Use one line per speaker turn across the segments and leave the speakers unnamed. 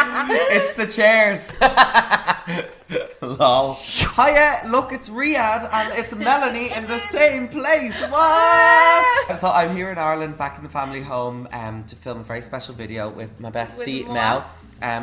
It's the chairs. Lol. Hiya, look, it's Riyadh and it's Melanie in the same place. What? So I'm here in Ireland, back in the family home, to film a very special video with my bestie Mel.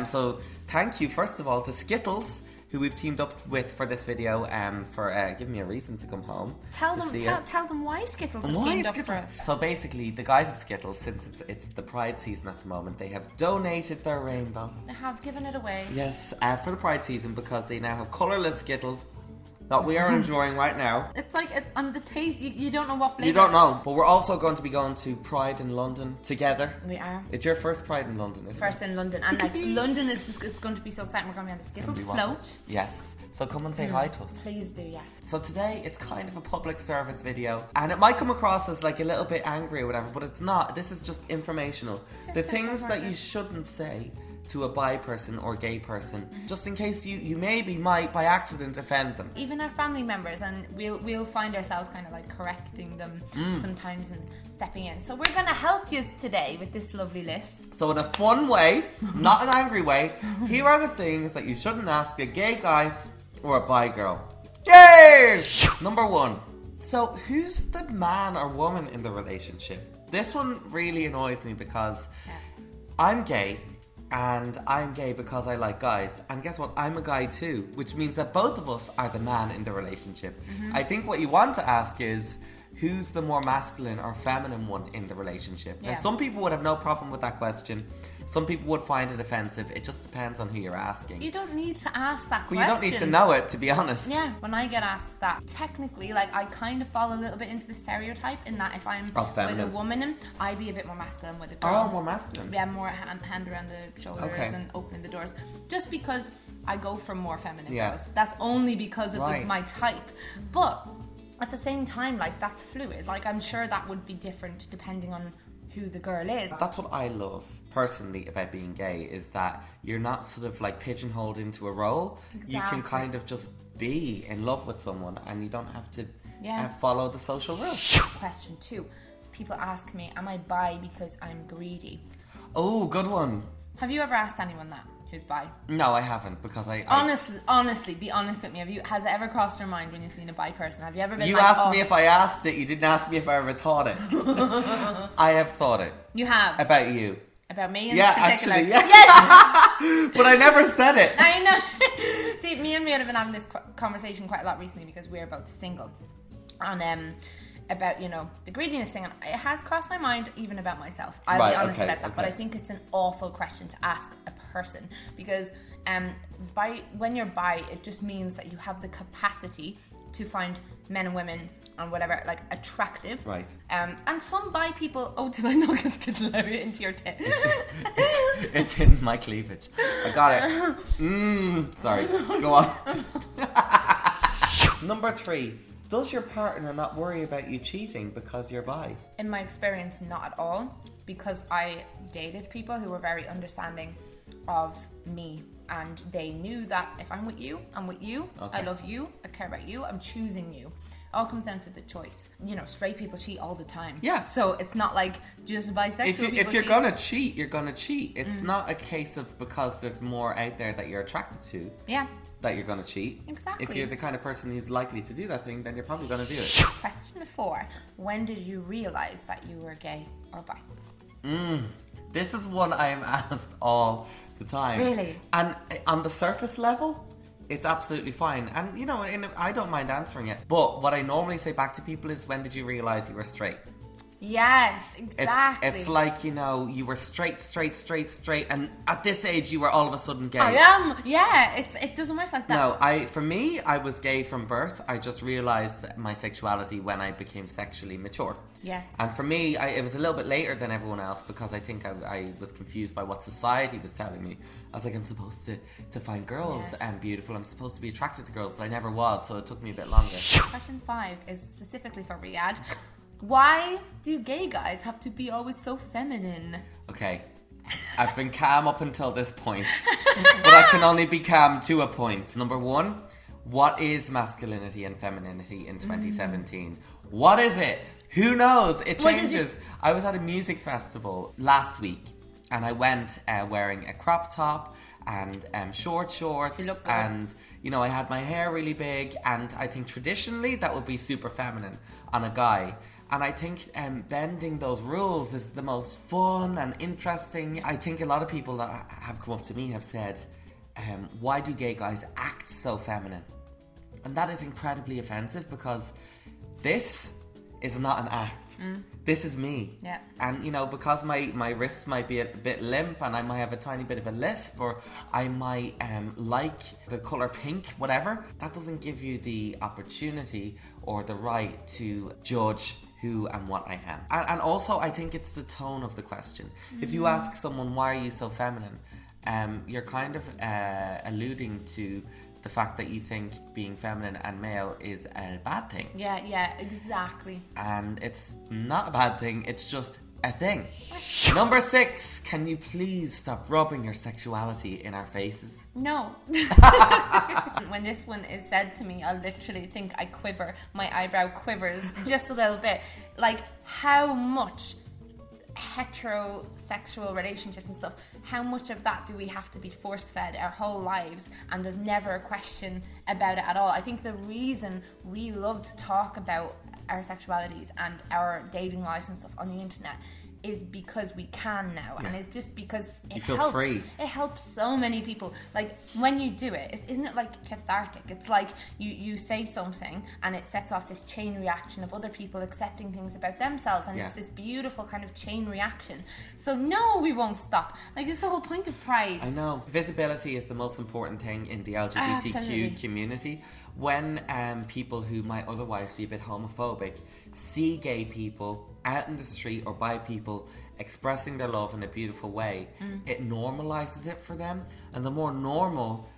So thank you, first of all, to Skittles, who we've teamed up with for this video, for giving me a reason to come home.
Tell them why Skittles have teamed up for us.
So basically, the guys at Skittles, since it's the Pride season at the moment, they have donated their rainbow.
They have given it away.
Yes, for the Pride season, because they now have colourless Skittles that we are enjoying right now.
It's like, on the taste, you don't know what flavour.
You don't know. But we're also going to be going to Pride in London together.
We are.
It's your first Pride in London, isn't it?
First in London. And like, London is just, it's going to be so exciting. We're going to be on the Skittles float.
Yes. So come and say hi to us.
Please do, yes.
So today, it's kind of a public service video. And it might come across as like a little bit angry or whatever, but it's not. This is just informational. The things that you shouldn't say to a bi person or gay person, just in case you maybe might by accident offend them.
Even our family members, and we'll find ourselves kind of like correcting them sometimes and stepping in. So we're going to help you today with this lovely list.
So in a fun way, not an angry way, here are the things that you shouldn't ask a gay guy or a bi girl. Yay! Number 1. So who's the man or woman in the relationship? This one really annoys me because I'm gay. And I'm gay because I like guys. And guess what? I'm a guy too. Which means that both of us are the man in the relationship. I think what you want to ask is, who's the more masculine or feminine one in the relationship? Now, some people would have no problem with that question. Some people would find it offensive. It just depends on who you're asking.
You don't need to ask that question.
Well, you don't need to know it, to be honest.
Yeah, when I get asked that, technically, like, I kind of fall a little bit into the stereotype in that if I'm with a woman, I'd be a bit more masculine with a girl.
Oh, more masculine.
Yeah, more hand around the shoulders and opening the doors. Just because I go for more feminine girls. That's only because of my type. But at the same time, like, that's fluid. Like, I'm sure that would be different depending on who the girl is.
That's what I love personally about being gay, is that you're not sort of like pigeonholed into a role.
Exactly.
You can kind of just be in love with someone and you don't have to follow the social rules.
Question 2. People ask me, am I bi because I'm greedy?
Oh, good one.
Have you ever asked anyone that who's bi?
No, I haven't, because I
honestly, be honest with me. Has it ever crossed your mind when you've seen a bi person? Have you ever been
You asked me if I asked it. You didn't ask me if I ever thought it. I have thought it.
You have?
About you.
About me in
Actually,
particular?
Yes! But I never said it.
I know. See, me and Riyadh have been having this conversation quite a lot recently because we're both single. And about, you know, the greediness thing, and it has crossed my mind even about myself. I'll be honest about that, but I think it's an awful question to ask a person, because when you're bi, it just means that you have the capacity to find men and women and whatever, like, attractive.
Right.
And some bi people... Oh, did I knock a skittle out into your tit?
It's in my cleavage. I got it. Sorry. Go on. Number 3. Does your partner not worry about you cheating because you're bi?
In my experience, not at all. Because I dated people who were very understanding of me. And they knew that if I'm with you, I'm with you. Okay. I love you. I care about you. I'm choosing you. It all comes down to the choice. You know, straight people cheat all the time. Yeah. So it's not like just bisexual people
if you're going to cheat, you're going to cheat. It's not a case of because there's more out there that you're attracted to. Yeah. That you're going to cheat. Exactly. If you're the kind of person who's likely to do that thing, then you're probably going to do it.
Question 4. When did you realise that you were gay or bi?
This is one I am asked all the time. Really? And on the surface level, it's absolutely fine. And, you know, I don't mind answering it. But what I normally say back to people is, when did you realise you were straight?
Yes, exactly.
It's like, you know, you were straight, and at this age you were all of a sudden gay.
I am, yeah. It doesn't work like that.
No, for me, I was gay from birth. I just realised my sexuality when I became sexually mature. Yes. And for me, it was a little bit later than everyone else, because I think I was confused by what society was telling me. I was like, I'm supposed to find girls beautiful. I'm supposed to be attracted to girls, but I never was, so it took me a bit longer.
Question 5 is specifically for Riyadh. Why do gay guys have to be always so feminine?
Okay, I've been calm up until this point, but I can only be calm to a point. Number 1, what is masculinity and femininity in 2017? What is it? Who knows? It changes. I was at a music festival last week, And I went wearing a crop top and short shorts.
You look good.
And, you know, I had my hair really big. And I think traditionally that would be super feminine on a guy. And I think bending those rules is the most fun and interesting. I think a lot of people that have come up to me have said, why do gay guys act so feminine? And that is incredibly offensive because this is not an act. This is me.
Yeah.
And, you know, because my wrists might be a bit limp and I might have a tiny bit of a lisp or I might like the colour pink, whatever, that doesn't give you the opportunity or the right to judge who and what I am. And also, I think it's the tone of the question. If you ask someone, why are you so feminine? You're kind of alluding to the fact that you think being feminine and male is a bad thing.
Yeah, exactly.
And it's not a bad thing, it's just a thing. Number 6, can you please stop rubbing your sexuality in our faces?
No. When this one is said to me, I'll literally think I quiver. My eyebrow quivers just a little bit. Like, how much heterosexual relationships and stuff, how much of that do we have to be force-fed our whole lives and there's never a question about it at all? I think the reason we love to talk about our sexualities and our dating lives and stuff on the internet is because we can now, and it's just because it helps. Free. It helps so many people. Like, when you do it, isn't it like cathartic? It's like you say something and it sets off this chain reaction of other people accepting things about themselves, and it's this beautiful kind of chain reaction. So no, we won't stop. Like, it's the whole point of Pride.
I know. Visibility is the most important thing in the LGBTQ community. When people who might otherwise be a bit homophobic see gay people out in the street or by people expressing their love in a beautiful way, it normalizes it for them. And the more normal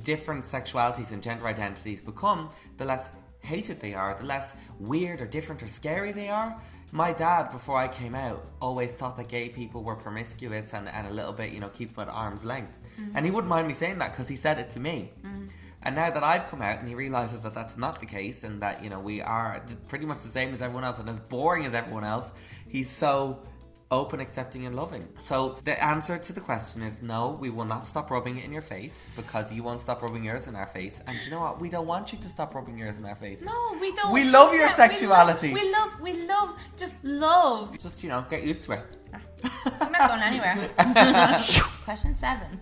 different sexualities and gender identities become, the less hated they are, the less weird or different or scary they are. My dad, before I came out, always thought that gay people were promiscuous and a little bit, you know, keep them at arm's length. And he wouldn't mind me saying that because he said it to me. And now that I've come out and he realises that that's not the case and that, you know, we are pretty much the same as everyone else and as boring as everyone else, he's so open, accepting and loving. So the answer to the question is no, we will not stop rubbing it in your face because you won't stop rubbing yours in our face. And you know what? We don't want you to stop rubbing yours in our face.
No, we don't.
We love your sexuality.
We love, just love.
Just, you know, get used to it.
I'm not going anywhere. Question 7.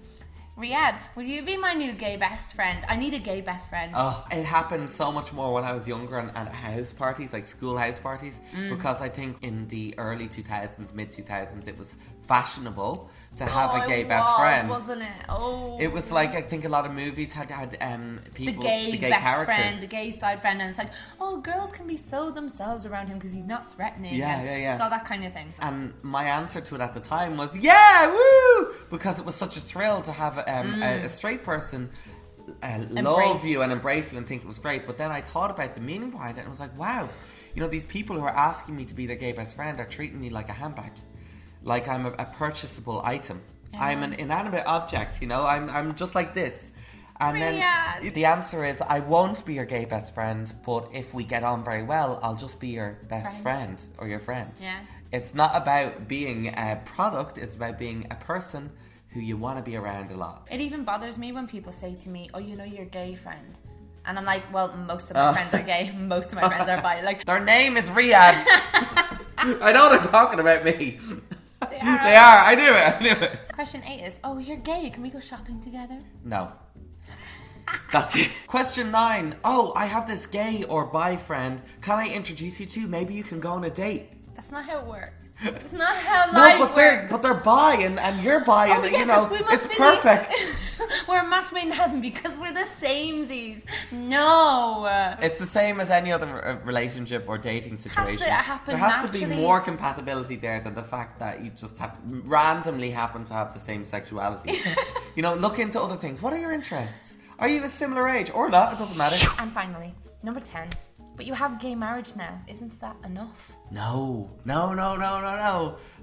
Riyadh, will you be my new gay best friend? I need a gay best friend.
Oh, it happened so much more when I was younger and at house parties, like school house parties, because I think in the early 2000s, mid 2000s, it was fashionable to have a gay best friend,
wasn't it? Oh,
it was like, I think a lot of movies had people,
the gay best
character.
friend, the gay side friend, and it's like, oh, girls can be so themselves around him because he's not threatening. Yeah. It's all that kind of thing.
And my answer to it at the time was, yeah, woo, because it was such a thrill to have a straight person love you and embrace you and think it was great. But then I thought about the meaning behind it and I was like, wow, you know, these people who are asking me to be their gay best friend are treating me like a handbag, like I'm a purchasable item. I'm an inanimate object, you know, I'm just like this. And then the answer is, I won't be your gay best friend, but if we get on very well, I'll just be your best friend or your friend.
Yeah.
It's not about being a product, it's about being a person who you want to be around a lot.
It even bothers me when people say to me, oh, you know, your gay friend. And I'm like, well, most of my friends are gay, most of my friends are bi. Like,
their name is Riyadh. I know they're talking about me. They are. I knew it.
Question 8 is, oh, you're gay. Can we go shopping together?
No. That's it. Question 9. Oh, I have this gay or bi friend. Can I introduce you to? Maybe you can go on a date.
That's not how it works. It's not how life works.
But they're bi and you're bi and you know, it's perfect.
We're a match made in heaven because we're the samesies. No.
It's the same as any other relationship or dating situation.
Has to happen
there has
naturally.
to be more compatibility there than the fact that you just randomly happen to have the same sexuality. You know, look into other things. What are your interests? Are you a similar age or not? It doesn't matter.
And finally, number 10. But you have gay marriage now. Isn't that enough?
No.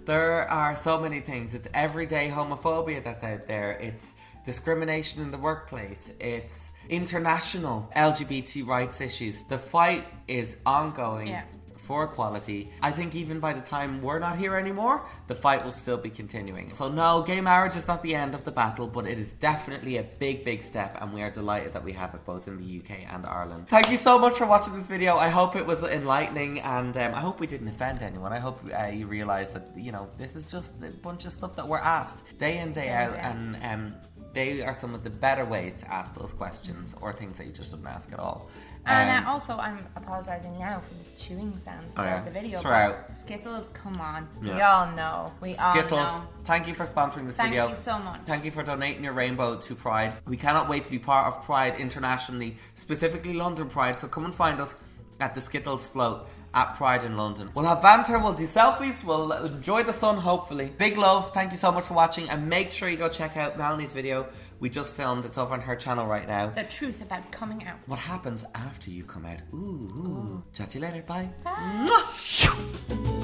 There are so many things. It's everyday homophobia that's out there. It's discrimination in the workplace. It's international LGBT rights issues. The fight is ongoing for equality. I think even by the time we're not here anymore, the fight will still be continuing. So no, gay marriage is not the end of the battle, but it is definitely a big, big step, and we are delighted that we have it both in the UK and Ireland. Thank you so much for watching this video. I hope it was enlightening, and I hope we didn't offend anyone. I hope you realise that, you know, this is just a bunch of stuff that we're asked day in, day out, and they are some of the better ways to ask those questions, or things that you just shouldn't ask at all.
And also, I'm apologising now for the chewing sounds throughout the video. But Skittles, come on. Yeah. We all know.
Skittles, thank you for sponsoring this video.
Thank you so much.
Thank you for donating your rainbow to Pride. We cannot wait to be part of Pride internationally, specifically London Pride. So come and find us at the Skittles float at Pride in London. We'll have banter, we'll do selfies, we'll enjoy the sun, hopefully. Big love, thank you so much for watching, and make sure you go check out Melanie's video. We just filmed, it's over on her channel right now.
The truth about coming out.
What happens after you come out? Ooh. Chat to you later, bye.
Bye.